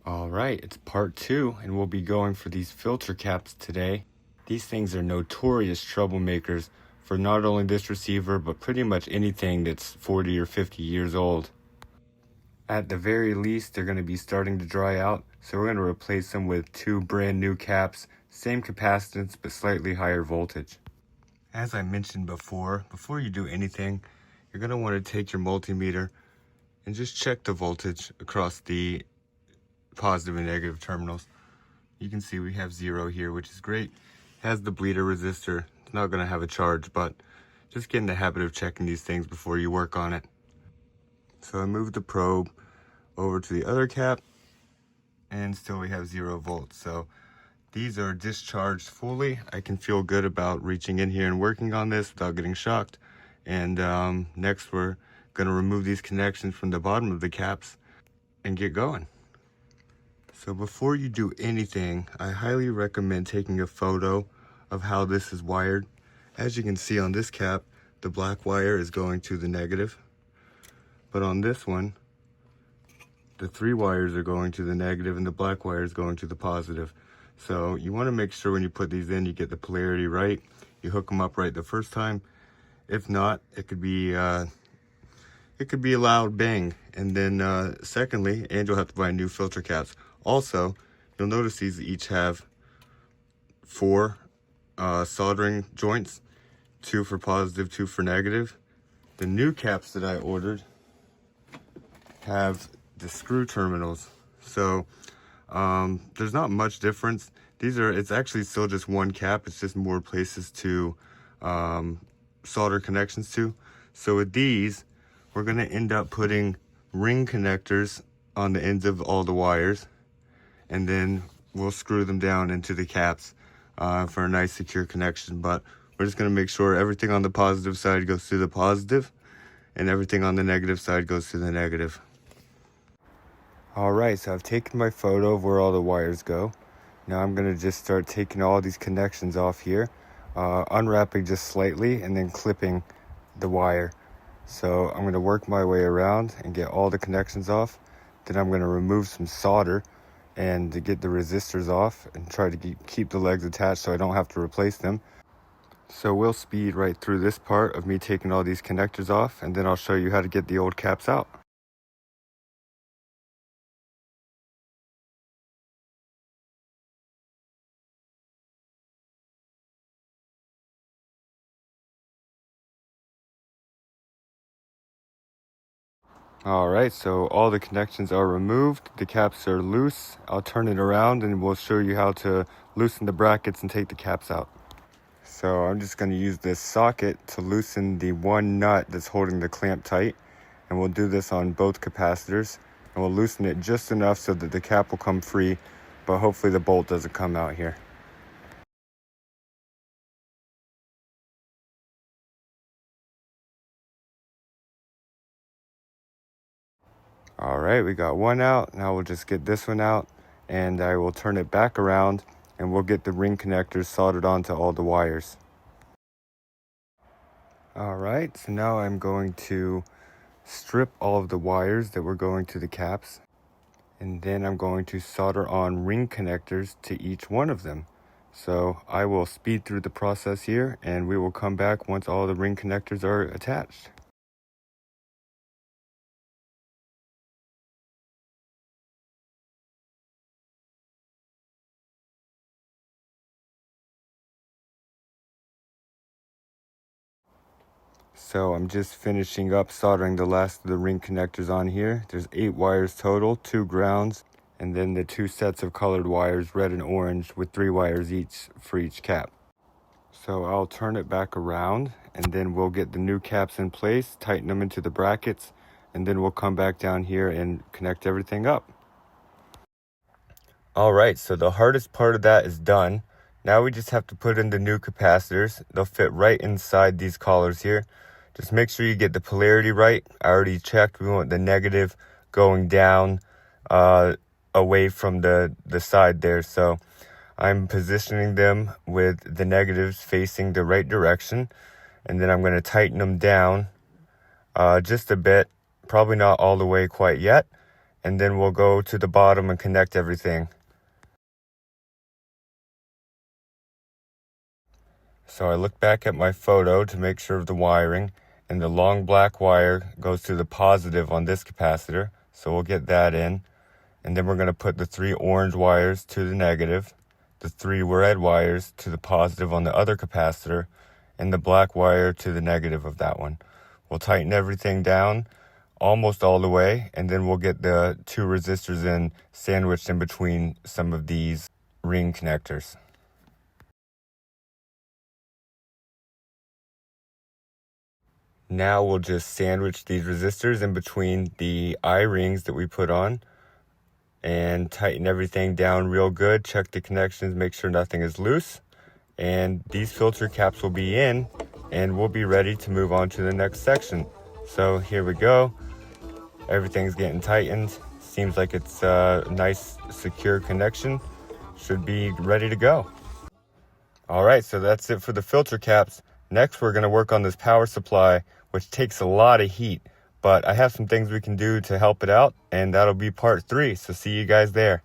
Alright, it's part 2, and we'll be going for these filter caps today. These things are notorious troublemakers for not only this receiver, but pretty much anything that's 40 or 50 years old. At the very least, they're going to be starting to dry out, so we're going to replace them with 2 brand new caps, same capacitance, but slightly higher voltage. As I mentioned before you do anything, you're going to want to take your multimeter and just check the voltage across the positive and negative terminals. You can see we have 0 here, which is great. It has the bleeder resistor. It's not going to have a charge, but just get in the habit of checking these things before you work on it. So I moved the probe over to the other cap, and still we have 0 volts. So these are discharged fully. I can feel good about reaching in here and working on this without getting shocked. And next we're going to remove these connections from the bottom of the caps and get going. So before you do anything, I highly recommend taking a photo of how this is wired. As you can see on this cap, the black wire is going to the negative. But on this one, the 3 wires are going to the negative and the black wire is going to the positive. So you want to make sure when you put these in, you get the polarity right. You hook them up right the first time. If not, it could be a loud bang. And then secondly, and you'll have to buy new filter caps. Also, you'll notice these each have 4 soldering joints, 2 for positive, 2 for negative. The new caps that I ordered have the screw terminals. So there's not much difference. It's actually still just one cap. It's just more places to solder connections to. So with these, we're going to end up putting ring connectors on the ends of all the wires, and then we'll screw them down into the caps for a nice secure connection. But we're just going to make sure everything on the positive side goes to the positive and everything on the negative side goes to the negative. Alright, so I've taken my photo of where all the wires go. Now I'm going to just start taking all these connections off here, unwrapping just slightly and then clipping the wire. So I'm going to work my way around and get all the connections off. Then I'm going to remove some solder and to get the resistors off and try to keep the legs attached so I don't have to replace them. So we'll speed right through this part of me taking all these connectors off, and then I'll show you how to get the old caps out. Alright, so all the connections are removed, the caps are loose. I'll turn it around and we'll show you how to loosen the brackets and take the caps out. So I'm just going to use this socket to loosen the one nut that's holding the clamp tight, and we'll do this on both capacitors, and we'll loosen it just enough so that the cap will come free, but hopefully the bolt doesn't come out here. Alright, we got one out. Now we'll just get this one out, and I will turn it back around and we'll get the ring connectors soldered onto all the wires. Alright, so now I'm going to strip all of the wires that were going to the caps, and then I'm going to solder on ring connectors to each one of them. So I will speed through the process here, and we will come back once all the ring connectors are attached. So I'm just finishing up soldering the last of the ring connectors on here. There's 8 wires total, 2 grounds, and then the 2 sets of colored wires, red and orange, with 3 wires each for each cap. So I'll turn it back around, and then we'll get the new caps in place, tighten them into the brackets, and then we'll come back down here and connect everything up. Alright, so the hardest part of that is done. Now we just have to put in the new capacitors. They'll fit right inside these collars here. Just make sure you get the polarity right. I already checked. We want the negative going down away from the side there. So I'm positioning them with the negatives facing the right direction. And then I'm going to tighten them down just a bit. Probably not all the way quite yet. and then we'll go to the bottom and connect everything. So I look back at my photo to make sure of the wiring, and the long black wire goes to the positive on this capacitor, so we'll get that in. And then we're going to put the 3 orange wires to the negative, the 3 red wires to the positive on the other capacitor, and the black wire to the negative of that one. We'll tighten everything down almost all the way, and then we'll get the 2 resistors in sandwiched in between some of these ring connectors. Now we'll just sandwich these resistors in between the eye rings that we put on and tighten everything down real good. Check the connections, make sure nothing is loose. And these filter caps will be in, and we'll be ready to move on to the next section. So here we go. Everything's getting tightened. Seems like it's a nice secure connection. Should be ready to go. All right, so that's it for the filter caps. Next, we're going to work on this power supply, which takes a lot of heat, but I have some things we can do to help it out, and that'll be part 3. So see you guys there.